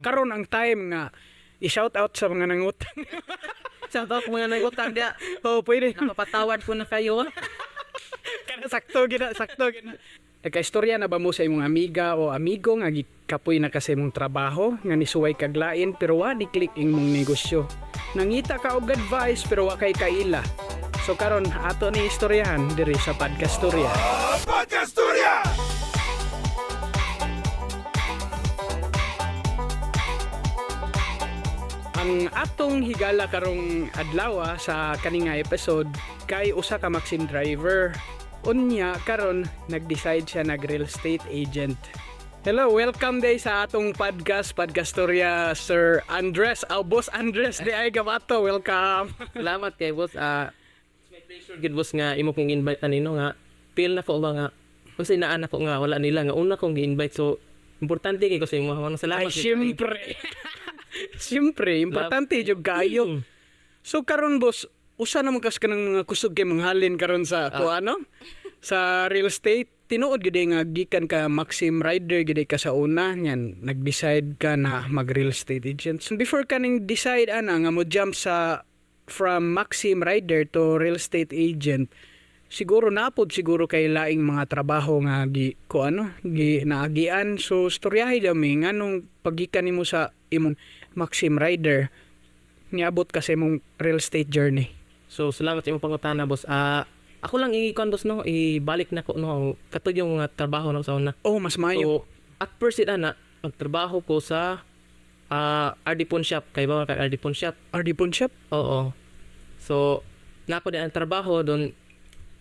karon ang time nga i-shout out sa mga nangutang. Shout out mga nagutang dia. Oh, pwede. Napapatawad ko na kayo. Kana sakto gina. Nagkaistorya na ba mo sa imong amiga o amigo nga gikapoy na kasi imong trabaho nga nisuway kag lain pero wa di click imong negosyo. Nangita ka og advice pero wa kay kaila. So karon ato ni istoryahan diri sa Podcast Storya. Podcast Storya! Ang atong higala karong adlaw sa kaninga episode kay usa ka Maxim driver. Unya karon nag-decide siya nag real estate agent. Hello, welcome day sa atong podcast Storya, Sir Andres. Boss Andres, di ay gabato, welcome. Salamat kay boss. My pleasure gid boss nga imo kong invite anino nga feel na ko ba nga kasi naan ako nga wala nila nga una kong gi-invite so importante kay ko sa imo. Salamat. Ay, syempre. Siyempre, importante jud kayo. So karon boss, usa na kas kanang mga kusog kay manghalin karon sa ano? Sa real estate. Tinuod gid nga gikan ka Maxim rider gid ka sa una nyan nag-decide ka na mag real estate agent. So before ka ning decide ana nga mo jump sa from Maxim rider to real estate agent, siguro napod siguro kay laing mga trabaho nga gi naagian. So storyahay dami nganong paggikan nimo sa imong Maxim rider niabot kasi imong real estate journey. So salamat sa imong pangutana boss. Ako lang i-kon boss no, ibalik na ko no katud yung mga trabaho na sa una. Oh, mas mayo. So at first ana magtrabaho ko sa RD Pawn Shop. Kay ba kay RD Pawn Shop? RD Pawn Shop? Oo. So nako din ang trabaho doon.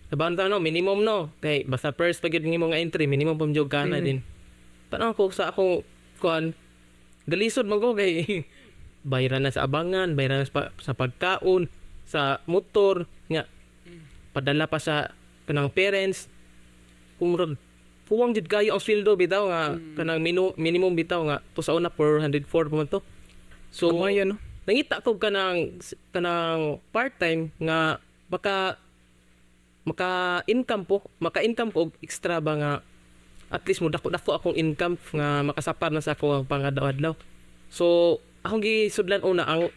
Sabahan no, minimum no. Kay basta first pag yung mga entry, minimum pang jog kana din. Tanong ko sa akong kuan galisod man ko kay bayaran na sa abangan, bayaran na sa pagkaon, sa motor nga padala pa sa kanang parents. Kumrod puwang jud kayo ang sweldo bitaw nga kanang minimum bitaw nga to sa una 404 pa man to. So Kumaya, no? nangita ko kanang part-time nga baka maka-income ko og extra ba nga at least mo dako akong income nga makasapar na sa ako pangadaw-adlaw. So akong gisudlan una ang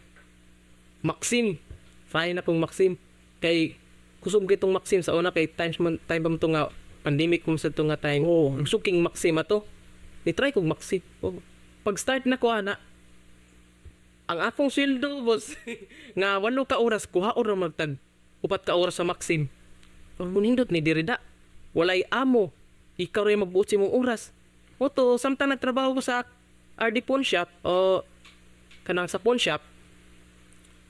Maxim. Fine na pong Maxim. Kay kusog kitong Maxim sa una kay time pa mo to nga pandemic kung sa to nga time. Oh. Suking Maxim ato. Ni-try kong Maxim. Pag start na ko ana ang akong sweldo boss nga 8 ka oras kuha or magtag 4 ka oras sa Maxim. Kung hindot ni dirida walay amo ikaw rin magbuot sa mong oras. Oto, samtang nagtrabaho ko sa RD Pawn Shop o kanang sa pawn shop,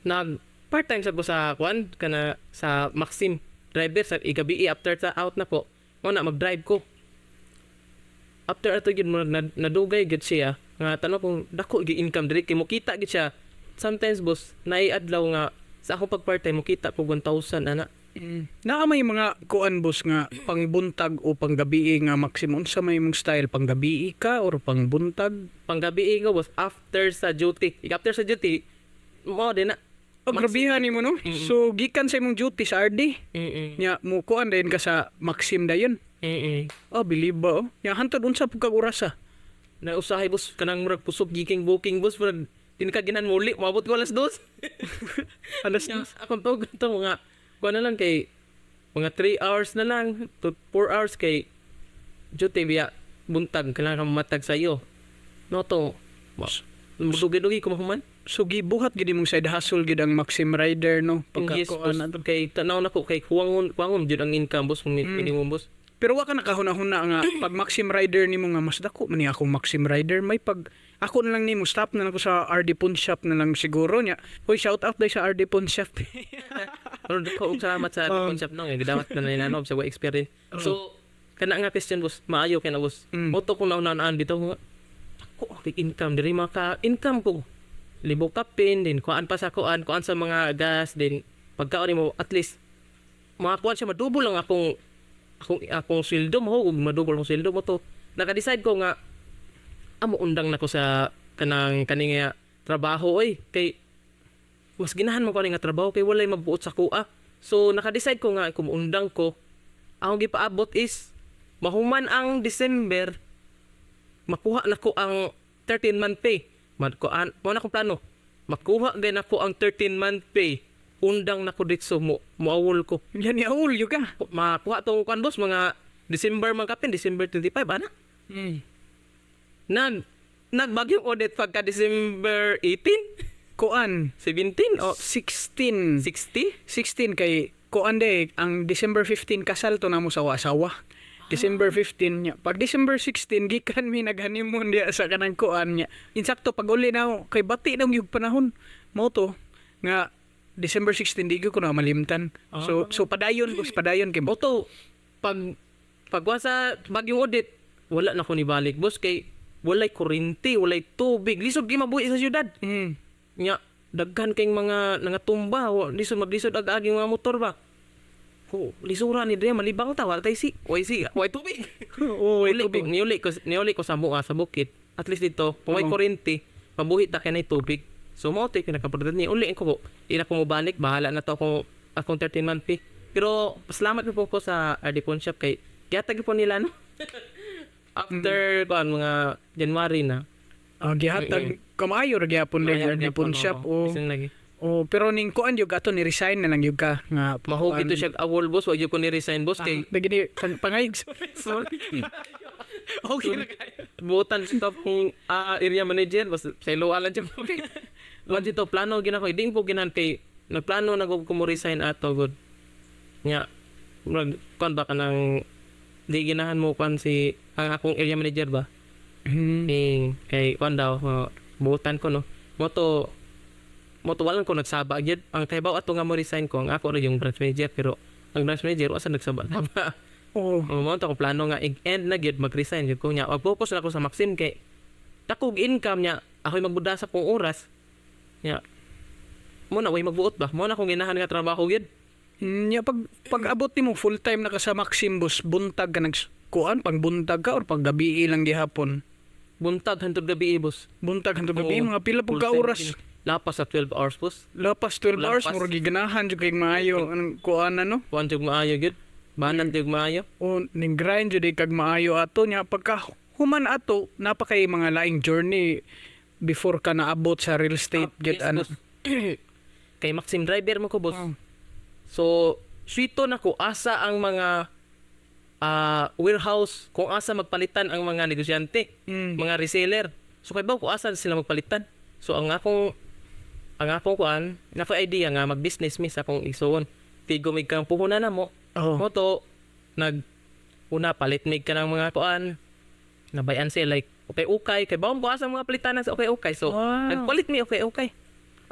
nag part-time sa ko sa kana sa Maxim driver sa igabi after sa out na po. Mo na mag-drive ko. After ato gid mo nadugay gid siya nga tanong kung dako gi income diri kay mo kita gid siya. Sometimes boss, naiadlaw nga sa akong pag part-time mo kita ko 1,000 ana. Naa may mga kuan boss nga pangbuntag o panggabi nga maximum sa may mong style panggabi ka or pangbuntag Panggabi ko boss after sa duty. After sa duty mo din na. grabihan nimo no. So gikan sa imong duty sa RD nya mo kuan din ka sa Maxim dayon. Oh, believe ba oh. Nya hantod unsa pud kag orasa? Na usahay boss kanang murag pusok giking booking boss pero tinkaginan muli mabot ko alas 2. Alas Akong tawag ito mga kuha na lang kay mga 3 hours na lang to 4 hours kay duty biya buntag kailangan ka mamatag sa iyo no to mudugi-dugi ko mahuman. so gibuhat gid imong side hustle gid ang Maxim rider no Yes, boss. pagka kuan. Kay tanaw na ko kay kuwangon jud ang income boss kung minimum boss. Pero wa ka nakahuna-huna nga pag Maxim rider nimo nga mas dako man ni akong Maxim rider may pag ako na lang nimo stop na lang ko sa RD Pawn Shop na lang siguro nya. Hoy, shout out day sa RD Pawn Shop. Pero ko salamat sa concept no gidawat na nila no sa way experience. So kana nga question boss maayo kay na boss. Moto ko na unaan dito nga ako income diri maka income ko. Libog kapin din kuan pa sa kuan sa mga gas din pagkaon mo at least makakuan siya madubol lang akong sweldo mo ug madubol ang sweldo mo to. Naka-decide ko nga amo undang nako sa kaning trabaho oy kay mas ginahan mo ko nga trabaho kay walay mabuot sa kuha. So naka-decide ko nga kung undang ko akong gipaabot is mahuman ang December makuha nako ang 13-month pay mo na kong plano. Makuha din ako ang 13-month pay. Undang na ko dito mo muawol ko. Yan ni Aul, yung ka. Makuha to kan boss mga December man kapin, December 25 ana. Nagbagyong audit pagka December 18, Kuan, 17 o 16. 60. 16 kay kuan de, ang December 15 kasal to na mo sa asawa. December 15 niya. Pag December 16, gikan mi nag-honeymoon diya sa kanang kuan niya. Insakto, pag uli na ako, kay bati na yung panahon. Mo to, nga, December 16, di ko na malimtan. So padayon, boss, padayon kay Moto pagwa sa bagyong audit, wala na ko ni balik boss kay walay kuryente, walay tubig. Lisod gi mabuhi sa syudad. Nya daghan kayong mga nangatumba, lisod ag-aging mga motor ba. Lisura ni Dre malibang ta wala tay si. Way tubig. Oo, Uli ko niuli ko sa mua sa bukid. At least dito, kung may kuryente, mabuhi ta kay nay tubig. So mo tay kinakapordan ni uli ko ina ko mo balik, bahala na to akong 13-month fee. Pero salamat po ko sa RD Pawn Shop kay gihatag po nila no. After mga January na. Gihatag kamayo ra gyapon din ni Pawn Shop o. Isang lagi. Oh, pero ning kuan yung ato ni resign na lang yung ka nga Mahog ito siya awol boss, wag yo ko ni resign boss kay Begini pangayog sorry. Okay na butan sa kung area manager bas sa iloalan siya. Wag dito plano gina ko, ding po ginan kay nagplano na ko mo resign ato good. Nya kon ba kanang di ginahan mo kan si ang akong area manager ba? Ning kay kon daw butan ko no. Moto walan ko nagsaba gyud ang kaybaw ato nga mo resign ko ang ako ra yung branch manager pero ang branch manager asa nagsaba na ba. Mo to ko plano nga end na gyud mag-resign gyud ko nya. Focus na ako sa Maxim kay takog income nya ako'y magbuda sa kong oras. Nya mo na way magbuot ba? Mo na kung ginahan nga trabaho gyud. Nya pag abot nimo full time na ka sa Maxim boss, buntag ka kuan pang buntag ka or pag gabi lang gihapon. Buntag hantod gabi boss. Buntag hangtod gabi Oo. mga pila pug ka Full time oras. Lapas sa 12 hours boss. Lapas 12 hours Lapas. murag giganahan jud kay maayo ang kuan no. Kuan jud maayo gyud. Banan jud maayo. O ning grind jud kag maayo ato nya pagka human ato napakay mga laing journey before ka naabot sa real estate Yes, jud ano. boss. Kay Maxim driver mo ko boss. Oh. So, swito na ko asa ang mga warehouse kung asa magpalitan ang mga negosyante, mga reseller. So kay ba ko asa sila magpalitan. So ang akong kuan, na idea nga mag-business mi sa akong isuon. Tigo mig kang puhunan na mo. Oh. Mo to una palit mig ka ng mga kuan. Nabayan sila like okay kay ba ko asa mga palitanan sa okay. So Wow. nagpalit mi okay.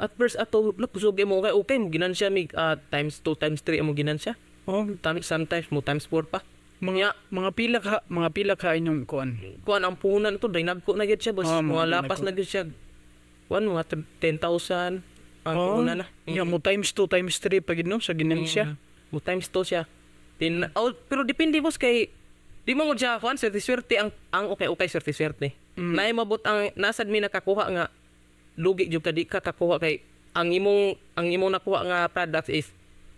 At first ato kusog mo okay mo ginansya mig times 2 times 3 mo ginansya. Oh, Sometimes mo times 4 pa. mga pila ka inyong kuan. Kuan ang puhunan ito, dainag ko na gyud siya boss. Oh, Mga mga lapas na gyud siya. Mga 10,000 ang Oh, puhunan na. yeah, mo times 2 times 3 pag no sa ginansya. Mo times 2 siya. Pero depende boss kay di mo siya kuan swerte ang okay swerte. Naay mabot ang nasad mi nakakuha nga lugi jud ka di ka kakuha kay ang imong nakuha nga product is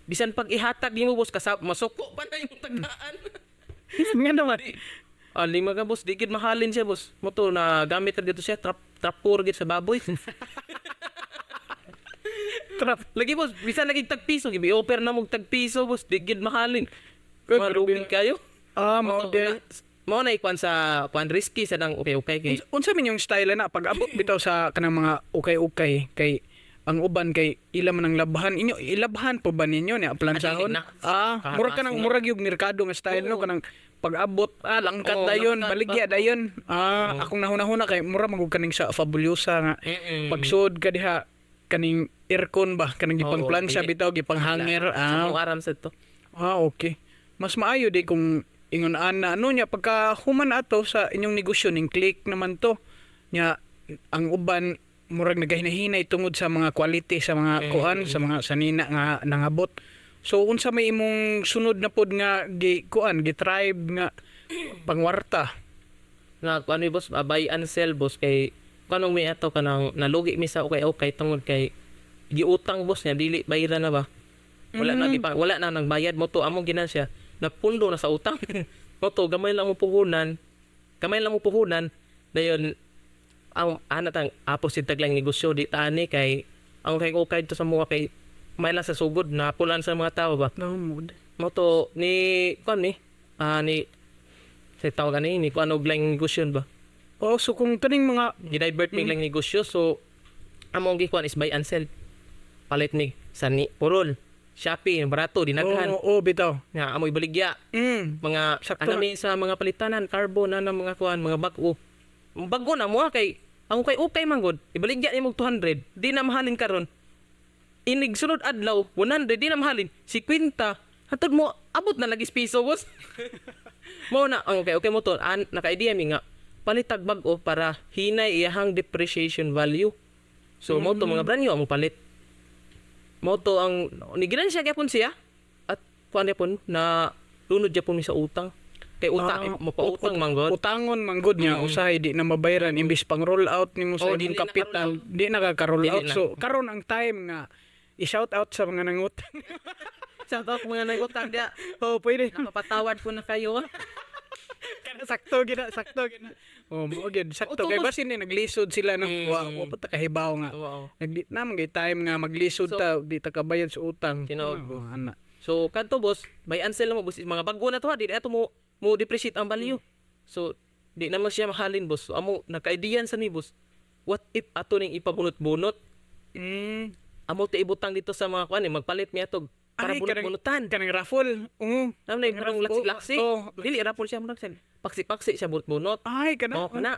bisan pag ihatag nimo boss kasap masuko pa na yung tagaan. Nga naman. Lima ka boss, di gid mahalin siya boss. Mo to na gamit ra dito siya trapor gid sa baboy. Lagi boss, bisan lagi tag piso gibi offer na mo tag piso boss, di gid mahalin. Malugi kayo. Mao de. Mo na ikuan sa risky sa nang okay kay Unsa man yung style na pag abot bitaw sa kanang mga okay kay ang uban kay ila man ang labhan inyo ilabhan po ba ninyo ni plansahon? Murag ka nang murag yung merkado nga style no kanang pag-abot langkat dayon baligya dayon. Akong nahuna kay mura magug kaning sa fabulosa nga pagsud ka diha kaning aircon ba kanang gipang plansa bitaw gipang hanger. aram sa to. Okay. Mas maayo di kung ingon ana ano nya pagka human ato sa inyong negosyo ning click naman to nya ang uban murag nagahinay tungod sa mga quality sa mga kuan sa mga sanina nga nangabot. So unsa may imong sunod na pod nga gi-tribe nga pangwarta. Na kuan boss, buy and sell boss kay kanong may ato kanang nalugi mi sa okay tungod kay giutang boss niya dili bayran na ba. Wala na nang bayad mo to among ginansya napundo na sa utang. Mo to gamay lang mo puhunan dayon ang anatang apos si taglang negosyo di tani kay ang kay ko to sa mga kay may lang sa sugod na pulan sa mga tao ba. No mood. Mo to ni kon ni ni sa tawag ni ko ano lang negosyo ba. Oh, so kung kaning mga Gidivert mig lang negosyo so among gikuan is buy and sell. Palit mig sa ni purol. Shopee, barato, dinaghan. bitaw. Nga amoy baligya. Mga Sakto. anami sa mga palitanan, carbon na mga kuan, mga bago. Bago na mo kay ang okay man gud. Ibaligya nimo 200, di na mahalin karon. Inig sunod adlaw 100 di na mahalin. 50 hatod mo abot na lagi piso boss. Mo na okay mo to. Naka-idea mi nga palitag bag-o para hinay iyahang depreciation value. So mo to mga brand new mo palit. Mo to ang nigiran siya gyapon siya at kuan gyapon na lunod gyapon mi sa utang. Kay utang mo pa utang manggod. Utangon manggod niya usahay di na mabayaran imbis pang roll out nimo sa Oh, imong dili na kapital, di nakaka-roll Dili out. na. So karon ang time nga i-shout out sa mga nangutang. Shout out mga nagutang dia. Oh, pwede. Napapatawad ko na kayo. Kana sakto gina. Oh, mo gyud sakto kay basin ni naglisod sila no. Wa pa ta kahibaw nga. Wow. Nagdi na man time nga maglisod So, ta di ta kabayad sa utang. Tinuod. Oh, ana. So kanto boss, buy and sell mo boss mga bago na to ha, di na to mo depreciate ang value. So di naman siya mahalin boss. So amo naka-ideyan sa ni boss. What if ato ning ipabunot-bunot? Amo ti ibutang dito sa mga kuan magpalit mi atog para Ay, bunot-bunutan. Kanang raffle. Nam na parang laksi-laksi. Oh. Dili rapol siya mo paksi-paksi siya bunot-bunot. Ay, kana. Oh, kana.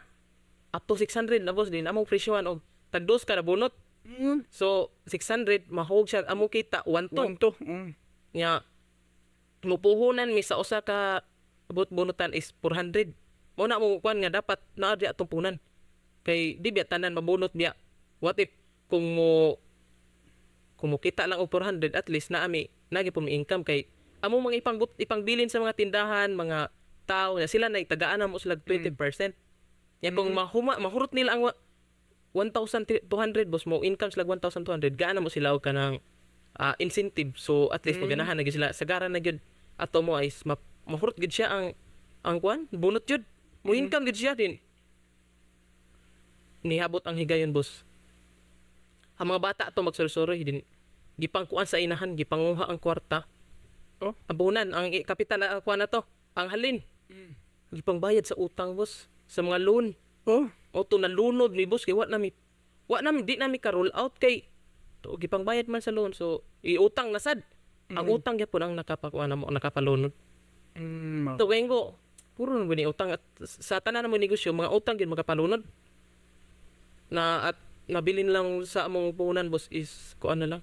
Up to 600 na boss din among presyohan og tagdos kada bunot. So 600 mahog siya amo kita 1 to. Tunto. Nya mupuhunan mi sa usa ka bunutan is 400. Mo na mo kuan nga dapat naa di atong punan. Kay di biya tanan mabunot biya. What if kung mo kita lang og 400 at least naa mi nagipon mi income kay amo mga ipangbilin sa mga tindahan, mga tao na sila naitagaan na mo sila 20%. Nya kung mahurot nila ang 1,200 boss mo income sila 1,200 gaana mo sila og kanang incentive. So at least maganahan na gyud sila sagaran na gyud ato mo is mahurot gyud siya ang kuan bunot gyud mo income gyud siya din nihabot ang higayon boss. Ang mga bata ato magsursuro din gipangkuan sa inahan gipanguha ang kwarta. Oh. Abunan ang kapital kuan na to ang halin. Gipangbayad sa utang boss sa mga loan. Oh. Auto na lunod ni boss kay wa nami di nami ka roll out kay to gipangbayad man sa loan so iutang na sad. Ang utang gyapon ang nakapakuan na mo nakapalunod. To ko puro na ni utang at sa tanan mo negosyo mga utang gyud makapalunod. Na at nabilin lang sa among puhunan boss is kuan na lang.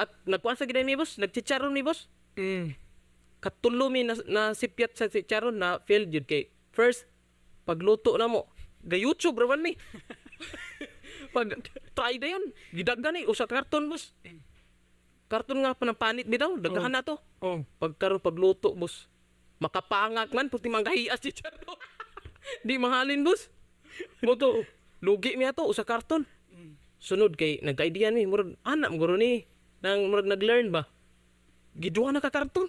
At nagkuan sa giday mi boss, nagchicharon mi boss. Katulo mi na sipyat sa chicharon na failed jud kay first pagluto na mo ga YouTube raman mi. Pag try na yun, gidaggan ni usa ka karton boss. Karton nga panampanit bitaw, daghan na to. Oh. Pagluto boss, makapangak man puti manggahias si Charo. Di mahalin boss. Mo to, lugi mi ato usa karton. Sunod kay nagka-idea mi murag anak mo guro ni nang murag nag-learn ba. Giduha na ka karton.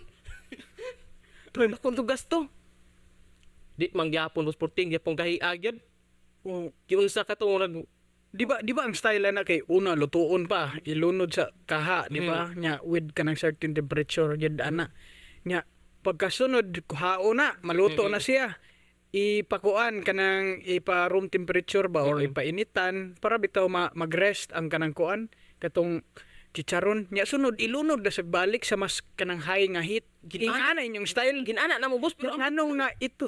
Try na kung to gasto. Di mangyapon boss porting gyapon gahiagyad. Oh. Kiunsa ka to murag Di ba ang style na kay una lutuon pa ilunod sa kaha, di ba? Nya with kanang certain temperature jud ana. Nya pagkasunod kuhao na, maluto na siya. Ipakuan kanang ipa room temperature ba or ipainitan para bitaw mag-rest ang kanang kuan katong chicharon. Nya sunod ilunod na sa balik sa mas kanang high nga heat. Ginana inyong style. ginana na mo boss pero Nganong na ito?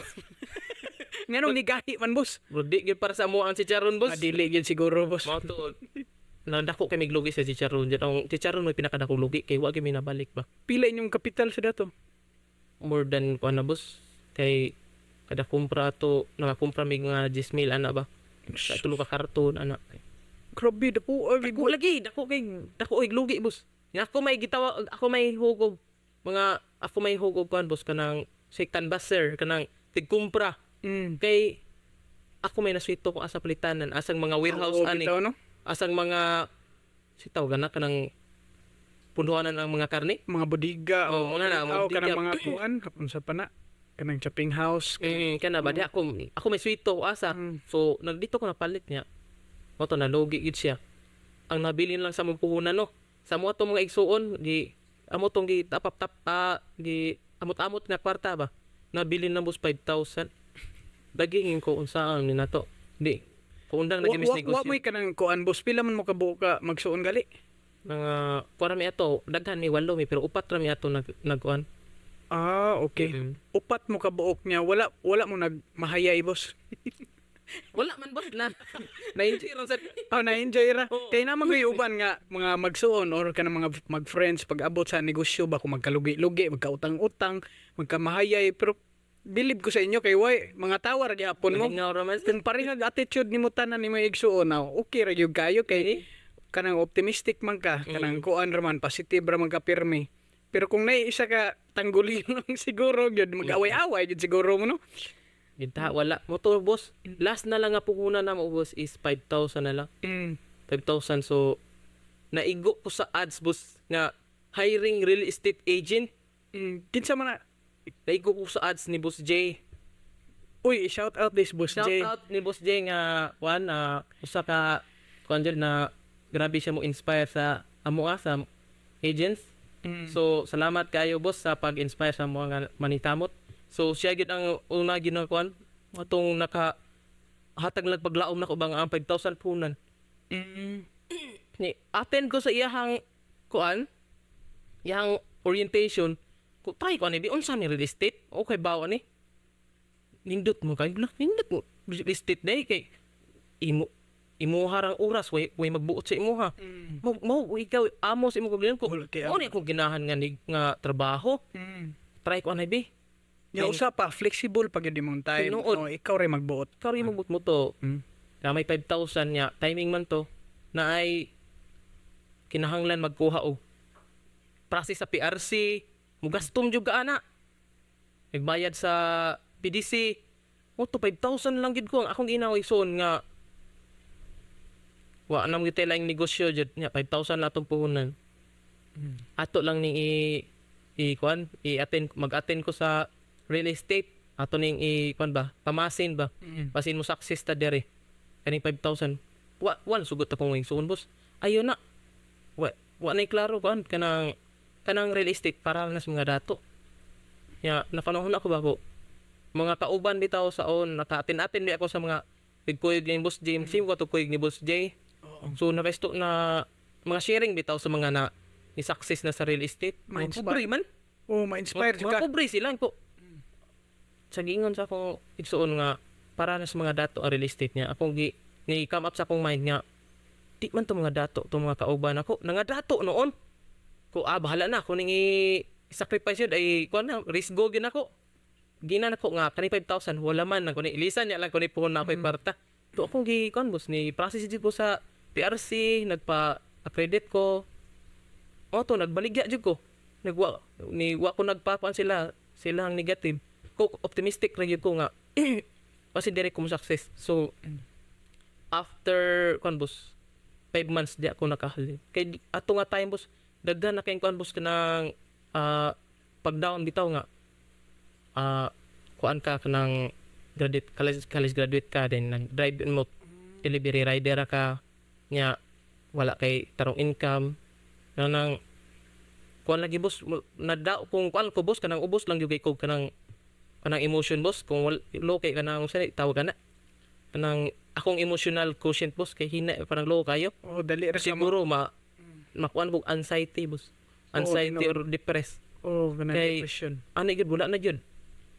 Nganong nigahi man boss? bro di gyud para sa mo ang chicharon boss. Adili gyud siguro boss. Mao to. Nandako kay miglugi sa chicharon. Diyan ang chicharon may pinakadakong lugi kay wa gyud mi nabalik ba. Pila inyong kapital sa dato? More than kuan na boss. Kay kada kumpra to nakakumpra mig nga 10,000 ana ba. Sa tulo ka karton ana. Grabe dapo Dako lagi dako og lugi boss. Nya ako may gitawa ako may hugog ako may hugog kuan boss kanang sektan baser kanang tigkumpra. Kay ako may naswito ko asa palitanan asang mga warehouse ani. Bitaw, no? Asang mga sitaw gana kanang punduhanan ang mga karne. Mga bodega Oh, muna na, mga bodega. kanang mga kuan unsa pa na kanang shopping house. Kana ba di ako may swito ko asa. So nagdito ko napalit niya. mo to nalugi gid siya. Ang nabilin lang sa mong puhunan no. Sa mo atong mga igsuon di amo tong gi tap gi amot-amot nga kwarta ba. Nabilin na boss 5,000. Dagingin ko unsaan ni nato. Di. Kuundang Wa nagimis negosyo. mo'y kanang kuan boss, pila man mo kabuok ka magsuon gali? Mga kuara mi ato, daghan mi 8 mi pero upat ra mi ato nagkuan. Ah, okay. Upat mo kabuok niya, wala mo nagmahayay boss. Wala man boss na. Na-enjoy ron sa Oh, na-enjoy ra. Oo. Kaya naman ko uban nga mga magsuon or ka mga mag-friends pag abot sa negosyo ba kung magkalugi-lugi, magkautang-utang, magkamahayay pero believe ko sa inyo kay way mga tawar gyapon mo. Nga ra man. Kung parehag attitude nimo tanan nimo igsuon na okay ra gyud kayo kay kanang optimistic man ka, kanang kuan ra man positive ra man ka pirmi. Pero kung naiisa ka tanggulin siguro gyud mag-away-away gyud siguro mo no. Ginta wala mo to boss. Last na lang nga puhunan na mo boss is 5,000 na lang. Mm. 5,000 so naigo ko sa ads boss nga hiring real estate agent. Kinsa man na Naigo ko sa ads ni Boss J. uy, shout out this boss Shout Jay. out ni Boss J nga kuan usa ka kuan dyan na grabe siya mo inspire sa amo sa agents. So salamat kayo boss sa pag-inspire sa mga manitamot. So siya gid ang una ginakuan atong naka hatag lang paglaom na ko bang ang 5,000 punan. Ni attend ko sa iyahang kuan iyang orientation ko try ko ani di unsa ni real estate okay ba ni nindot mo kay nindot mo real estate day kay imo harang oras way magbuot sa imo ha mo ikaw amo sa imo kog ko Wala kay mo ni akong ginahan nga trabaho try ko ani be Ya usa pa flexible pag yun mong time. Tinuod. O, ikaw ray magbuot. sorry mo mo to na may 5,000 nya timing man to na ay kinahanglan magkuha og process sa PRC mugastom jud ka ana nagbayad sa PDC mo to 5,000 lang gid ko ang akong ginaway son nga wa na mo lang negosyo jud nya 5,000 na atong puhunan ato lang ning kuan mag-attend ko sa real estate ato ning kuan ba pamasin ba pasin mo success ta dere kaning 5,000 wan sugot akong wing suon boss ayo na wa na klaro kuan kanang real estate para na sa mga dato ya napanahon ako ba ko mga kauban bitaw saon naka-atin-atin di ako sa mga pigkuyog ni Boss J sim ko to kuyog ni Boss J so napesto na mga sharing bitaw sa mga na ni success na sa real estate Ma-inspire. pobre man Oh, ma-inspire mga ka. pobre sila ko sa gingon sa akong igsuon nga para na sa mga dato ang real estate niya akong ni come up sa akong mind nga di man to mga dato to mga kauban ako nga dato noon ko bahala na ako ning i-sacrifice yun ay kuan na risk go gin ako ginan ako nga kani 5,000 wala man ako ni ilisan niya lang ko ni puhon na ako kwarta to akong gi kuan boss ni process jud ko sa PRC nagpa-accredit ko to nagbaligya jud ko wa ko nagpakuan sila ang negative ko optimistic ra gyud ko nga kasi dire ko mo success so after kuan boss 5 months di ako nakahalin kay ato nga time boss daghan na kay kuan boss kanang pag down bitaw nga kuan ka kanang college graduate ka then nag drive mo delivery rider ka nya wala kay tarong income nang kuan lagi boss nada kung kuan ko boss kanang ubos lang gyud kay ko kanang emotion boss kung low kay kanang sa tawag kana kanang akong emotional quotient boss kay hina parang low kayo Oh, dali ra siya mo. siguro makuan ko anxiety boss anxiety or depressed Oh, ganun Kay- depression. ani gid wala na gyud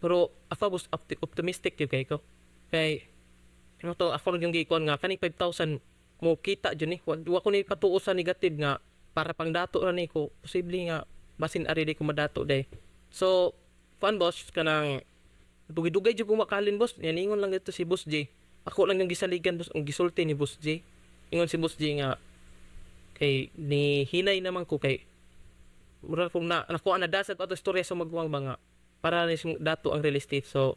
pero ako boss optimistic gyud kay ko kay ano to ako lang yung gikuan nga kaning 5,000 mo kita jud ni wa ko ni katuo sa negative nga para pang dato ra ni ko posible nga basin ari di ko madato day so fun boss kanang dugay-dugay jud ko makalin boss yaningon lang dito si Boss J ako lang yung gisaligan boss ang gisulti ni Boss J ingon si Boss J nga kay ni hinay naman ko kay mura kung nakuha na dasag ko ato istorya sa magwang mga para ni dato ang real estate so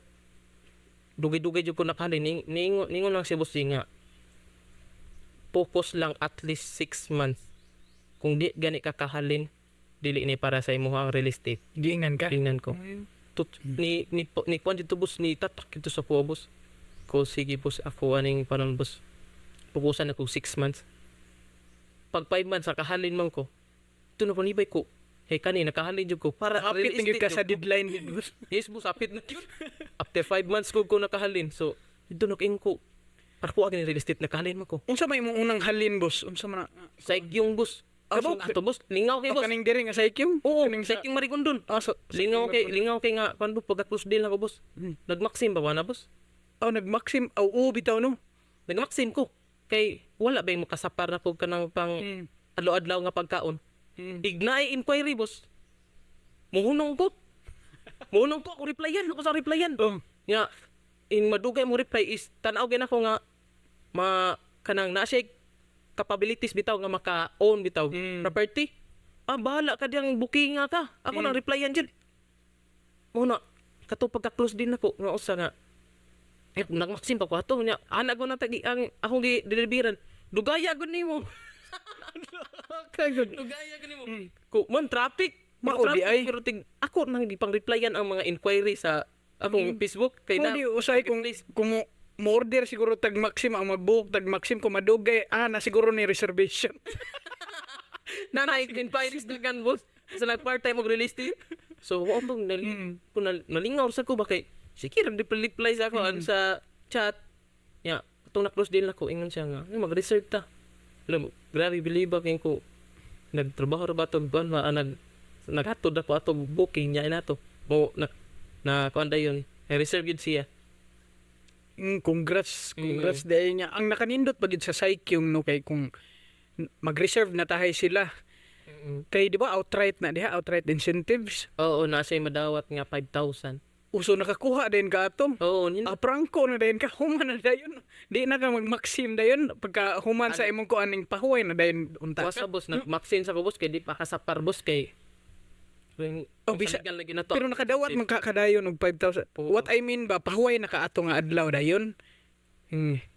dugay-dugay jud ko nakalin ningon lang si Boss J nga focus lang at least 6 months kung di gani ka kahalin dili ni para sa imo ang real estate Giingan ka. tingnan ko ni kwan dito boss ni tatak dito sa kuha boss ko sige boss ako aning panon boss pupusan ako 6 months. Pag 5 months nakahalin man ko. Ito na panibay ko. Hey kani nakahalin jud ko para Hapit real na gyud ka estate sa jud ko. deadline gid boss. Yes, boss, hapit na yun. After 5 months ko nakahalin. So, dito naking ko. Para ko agad real estate nakahalin mo ko. Unsa may imong unang halin boss? Unsa man Sa yung boss. so- Kabo, ato boss. Lingaw kay boss. kaning diri nga sa ikyong? Oo, Kaning sa yung marigondon. so, Lingaw kay nga, kung pagka-close deal ako boss. Nag-maxim ba na boss? nag-maxim bitaw no. Nag-maxim ko. Kay, wala ba yung makasapar na ko ka ng pang adlaw-adlaw nga pagkaon. Ignay inquiry boss. Muhunong ko. Muhunong ko ako replyan. Ako sa replyan. Oh. Nga, in madugay mo reply is, tanaw gina ko nga, kanang na-shake capabilities bitaw nga maka-own bitaw property. Bahala ka diyang booking nga ka. Ako nang replyan dyan. Muna, kato pagka-close din ako. Nga usa nga, nagmaksim pa ko ato. Nga, anak ko na tagi, ang akong deliveran. Dugaya ko ni mo. Dugaya ko ni mo. Man, traffic. Maudi ay. Pero ako nang di pang replyan ang mga inquiry sa akong Facebook. Kay Di usay kung mo-order siguro tag maxim ang mag-book, tag maxim ko madugay, na siguro ni reservation. Nanay, inquiries na kan boss. Sa nag-part-time mag-release team. So, kung nalingaw sa ko ba kay, sige, nag-reply sa ako sa chat. Ya, itong na-close din ako, ingon siya nga, mag-reserve ta. Alam mo, grabe, believe ba kayo ko, nagtrabaho ba ito, naghatod ako ato booking niya na to. O, kuanda yun, reserve yun siya. Congrats dahil niya. Ang nakanindot pa gid sa Saikyong no kay kung mag-reserve na tahay sila. Kay di ba outright incentives. Oo, nasa madawat nga 5,000. Uso nakakuha din ka ato. Oo, yun. Prangko na dayon ka human na dayon. Di na ka mag-maxim dayon pagka human sa imong kuaning pahuway na dayon unta Kuha sa ka. boss, nag-maxin sa ko boss, kay di pa kasapar boss kay. Bisa. Lagi na to. Pero nakadawat magkakadayon og 5,000. Oo. What I mean ba pahuway na ka ato nga adlaw dayon.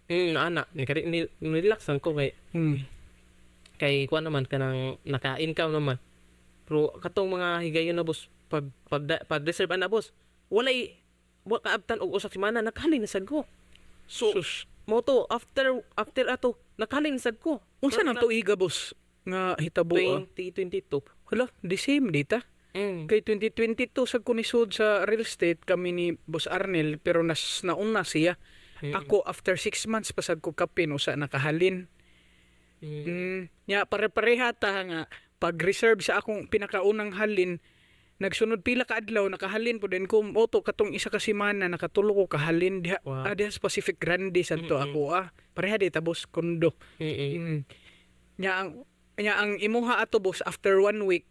Anak, relax lang ko kay kuha naman kanang naka-income naman. Pero katong mga higayon na boss, pag reserve na boss, walay kaabtan og usa ka semana nakahalin na sad ko. So, mo to after ato nakahalin na sad ko. Unsa nang tuiga boss nga hitabo? 2022. Hala, the same data. Kay 2022 sa kunisod sa real estate kami ni Boss Arnel pero nauna siya. Ako after 6 months pasad ko kapin usa nakahalin. Nya pare-pareha ta nga pag-reserve sa akong pinakaunang halin nagsunod pila ka adlaw nakahalin po din ko moto katong isa ka semana nakatulo ko kahalin diha Wow. diha sa Pacific Grande santo ako pareha di tabos kondo. Nya ang imuha ato boss after 1 week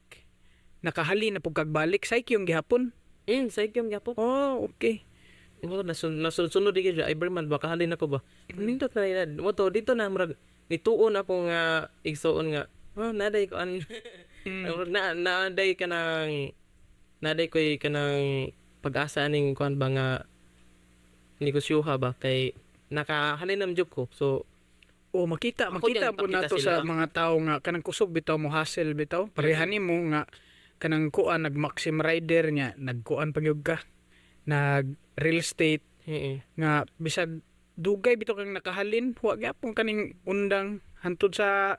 nakahalin na pug kagbalik sa yung gihapon. Sa ikyong gyapon. Oh, okay. Mo nasunod di gyud Iberman baka halin ako ba. Nindot na nila. Mo to dito na murag nituon ako nga igsuon nga. Naday ko an naday ka nang naday ko kanang pag-asa ning kuan ba nga negosyoha ba kay nakahalin nam jud ko. So makita Ako po din, nato pakita sa sila. mga tao nga kanang kusog bitaw mo hustle bitaw. Pareha nimo nga kanang kuan nag-maxim rider nya nagkuan pagyud ka. Nag real estate nga bisag dugay bitaw kang nakahalin wa gyapon kaning undang hantod sa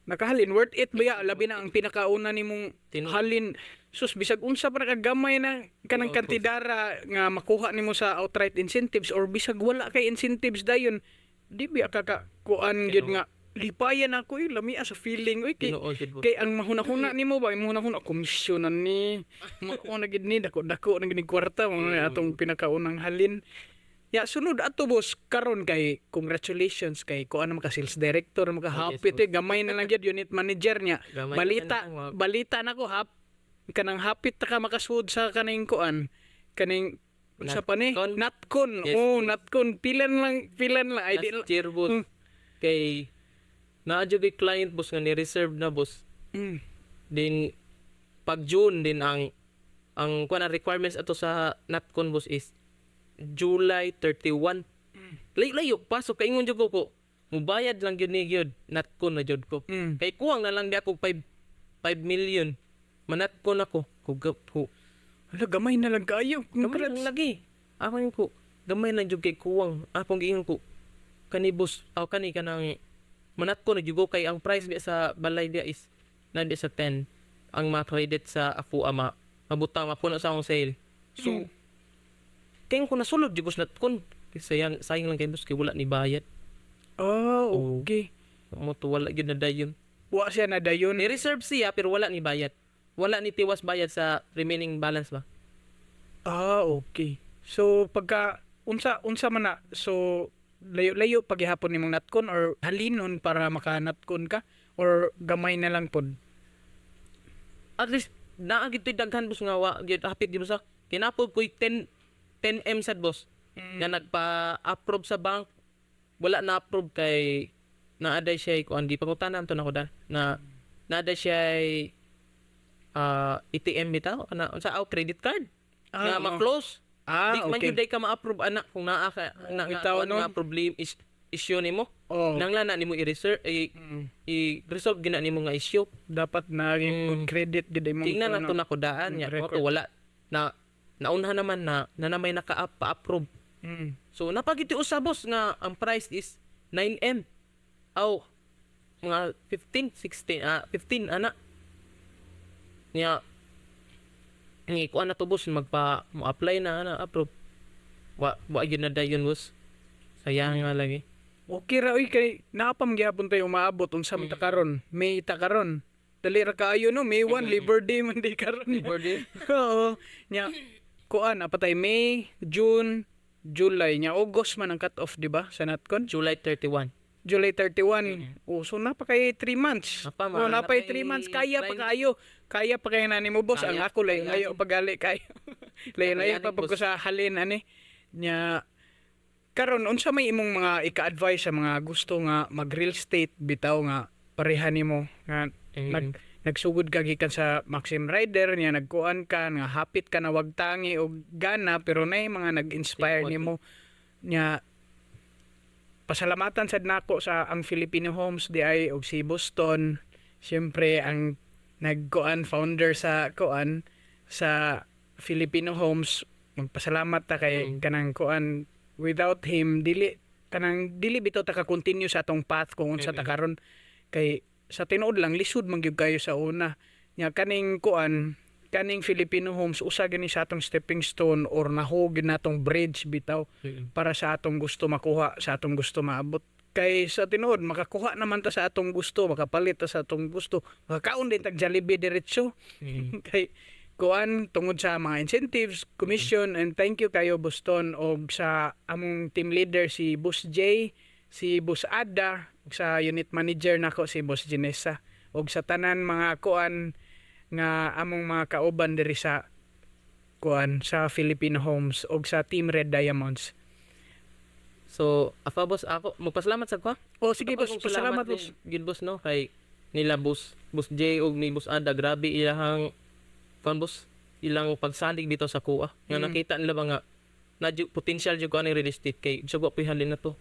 nakahalin worth it ba labi na ang pinakauna nimong halin sus bisag unsa pa nakagamay na kanang kantidara nga makuha nimo sa outright incentives or bisag wala kay incentives dayon di biya ka kuan gyud nga lipayan ako lami sa feeling kay Tinuod jud boss. kay ang mahuna-huna nimo ba mahuna-huna komisyonan ni mao na gid ni dako na gid ni kwarta mo atong pinakaunang halin. Ya sunod ato boss karon kay congratulations kay kuan maka sales director maka happy boss. gamay na lang gyud unit manager niya. Gamay Balita na lang, balita nako kanang hapit ta ka makasud sa kaning kuan kaning unsa pa ni Natcon? Natcon. Yes, Oh yes. Natcon pilan lang ay di Last year boss. Kay naadyo kay client boss nga ni-reserve na boss. Mm. Din pag June din ang kuan ang requirements ato sa Natcon boss is July 31. Layo pasok kay ingon jud ko. Mubayad lang gyud ni gyud Natcon na jud ko. Mm. Kay kuwang na lang di ako 5 million. Manatkon ako. Ko Hala gamay na lang kayo. gamay lang lagi. Ako yung ko gamay lang jud kay kuwang. Apong giingon ko kani boss kani kanang manat ko nagyugo kay ang price di sa balay dia is nandi sa 10 ang ma-credit sa ako ama mabutang mapuno sa akong sale. So kaya ko nasulod jud nat kon sayang lang kay boss kay wala ni bayad. Oh, okay. Mo to wala gyud na dayon. Wa siya na dayon. Ni reserve siya pero wala ni bayad. Wala ni tiwas bayad sa remaining balance ba? Okay. So pagka unsa man na, so layo paghihapon nimong natkon or halinon para makanatkon ka or gamay na lang pod. At least naa gid daghan boss nga wa gyud hapit gyud sa kinapod koy 10M sad boss. Nga nagpa-approve sa bank wala na approve kay naaday siya ko hindi pangutanan to nako na naaday siya ATM bitaw ana sa credit card nga ma-close. Di man Okay. jud ka ma-approve anak kung naa ka bitaw nun. nga problem is issue nimo. Nangla na nimo i-resolve gina nimo nga issue. Dapat na credit gid imong Tingnan na to na kudaan nya record. to wala na naunha naman na namay pa-approve. So napagiti usa boss nga ang price is 9M. Aw mga 15 15 ana. Nya ni ko ana to boss mo apply na ana approve. Wa gyud na dayon boss. Sayang nga lagi. Okay ra oy kay napam gyapon tayo maabot unsa man ta karon. May ta karon. Dali ra kaayo no, May 1 Labor Day man di karon. Labor Day. Oo. Nya kuan apatay May, June, July nya August man ang cut off di ba sa natkon? July 31. July 31. So na pa kay 3 months. Na pa 3 months kaya pa kayo. Kaya pa kay nani mo boss. Ang Kaya. ako layo pagali kayo. Layo pa pag boss. sa halin ani. Nya karon unsa may imong mga ika-advise sa mga gusto nga mag real estate bitaw nga pareha nimo nga nagsugod ka gikan sa Maxim Rider niya nagkuan ka nga hapit ka na wag tangi og gana pero nay mga nag-inspire nimo nya pasalamatan sad nako sa ang Filipino Homes di ay og si Boston siyempre ang nagkuan founder sa kuan sa Filipino Homes magpasalamat ta kay kanang kuan without him dili bitaw ta ka continue sa atong path kung unsa ta karon kay sa tinuod lang lisod man gyud kayo sa una nya kaning Filipino Homes usa gani sa atong stepping stone or nahog natong bridge bitaw para sa atong gusto makuha sa atong gusto maabot kay sa tinuod makakuha naman ta sa atong gusto makapalit ta sa atong gusto makakaon din tag Jollibee diretso kay kuan tungod sa mga incentives, commission and thank you kayo Boston og sa among team leader si Boss J, si Boss Ada, ug sa unit manager nako si Boss Janessa og sa tanan mga kuan nga among mga kauban diri sa kuan sa Filipino Homes og sa Team Red Diamonds. So, boss ako magpasalamat sa ko. Oh sige boss, salamat boss. Gid boss no kay nila boss J ug ni Boss Ada grabe ilahang boss ilang pagsalig dito sa kuha nga nakita nila ba nga na potential jud ko ani real estate kay sugo pihalin na to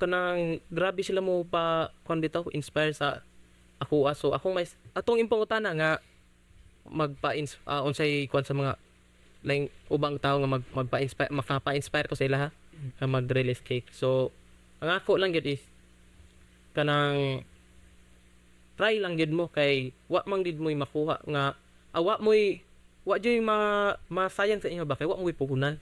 kanang grabe sila mo pa kon bitaw inspire sa ako so akong may atong impongutana nga unsay kuan sa mga laing ubang tao nga magpa-inspire makapa-inspire ko sa ila ha nga mag real estate so ang ako lang gid is kanang try lang gid mo kay wa man gid mo makuha nga wa joy masayang sa inyo ba kay wa mo'y pugunan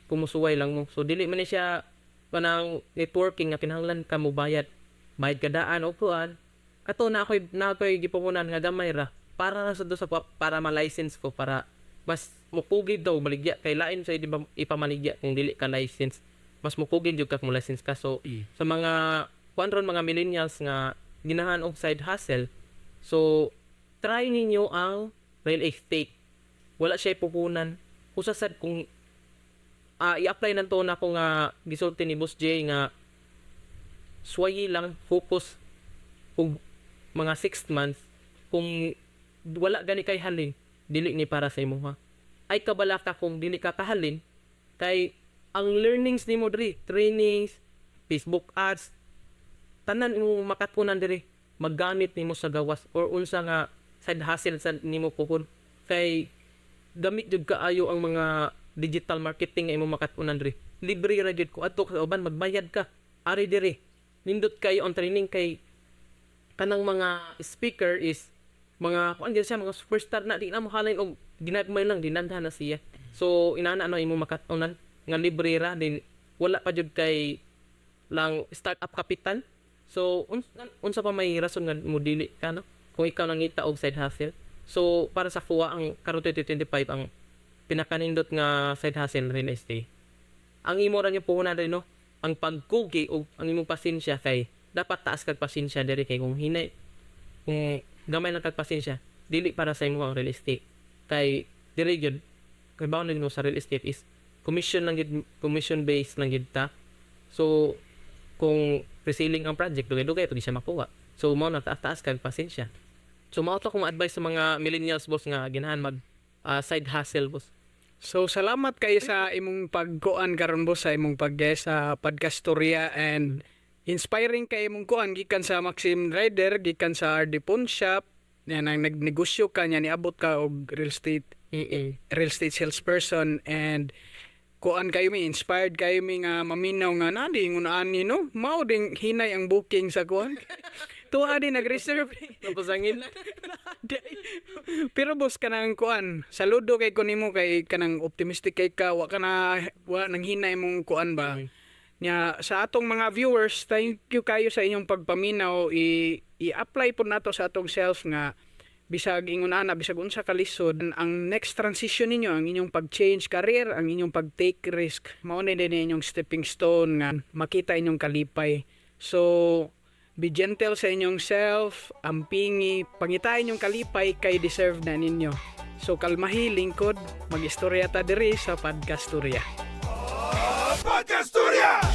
kumusuway lang mo so dili man ni siya kanang networking nga kinahanglan ka mo bayad ka daan o kuan ato na ako'y gipugunan nga gamay ra para na sa do sa para ma-license ko para mas mupugid daw maligya kay lain sa di ba ipamaligya kung dili ka license mas mupugid jud ka kung license ka so sa mga kuan ron mga millennials nga ginahan og side hustle so try ninyo ang real estate. Wala siya pupunan. Kusasad kung i-apply nanto na ko nga gisulti ni Boss J nga swayi lang focus kung mga 6 months kung wala gani kay halin dili ni para sa imo ha. Ay kabala ka kung dili ka kahalin kay ang learnings nimo diri, trainings, Facebook ads tanan imo makatunan diri maggamit nimo sa gawas or unsa nga side hustle sa nimo pukon kay gamit jud kaayo ang mga digital marketing nga imo makatunan diri libre ra jud ko adto sa uban magbayad ka ari diri nindot kayo on training kay kanang mga speaker is mga kuan gyud siya mga superstar na di na mo halin og ginagmay lang dinandahan na siya. So inana ano imo makatunan nga libre ra din wala pa jud kay lang startup capital. So unsa pa may rason nga mo dili ka no kung ikaw nangita og side hustle. So para sa FUA ang karon 2025 ang pinakanindot nga side hustle real estate. Ang imo ra niyo puhunan rin no ang pagkugi o ang imong pasensya kay dapat taas kag pasensya diri kay kung hinay kung gamay lang kag pasensya dili para sa imo ang real estate kay diri gyud kay bawo na sa real estate is commission lang gyud commission based lang gyud ta. So kung pre-selling ang project dugay-dugay pud siya makuha. So mao na taas kag pasensya. So mao to kong advice sa mga millennials boss nga ganahan mag side hustle boss. So salamat kayo sa imong pagkuan karon boss sa imong pag-guest sa Podcastorya and inspiring kay imong kuan gikan sa Maxim Rider gikan sa RD Pawn Shop yan ang nagnegosyo ka niya niabot ka og real estate salesperson and kuan kayo mi inspired kayo mi nga maminaw nga nadi ngunaan no mao ding hinay ang booking sa kuan tuwa din nag-reserve Tapos angin. pero boss kanang kuan saludo kay kunimo kay kanang optimistic kay ka wa nang hinay mong kuan ba nya sa atong mga viewers thank you kayo sa inyong pagpaminaw i-apply po nato sa atong self nga bisag ingon ana bisag unsa ka lisod ang next transition ninyo ang inyong pag-change career ang inyong pag-take risk mao na din inyong stepping stone nga makita inyong kalipay so be gentle sa inyong self, ampingi, pangitain yung kalipay kay deserve na ninyo. So kalmahi, lingkod, mag-istorya ta diri sa Podcastorya. Podcastorya!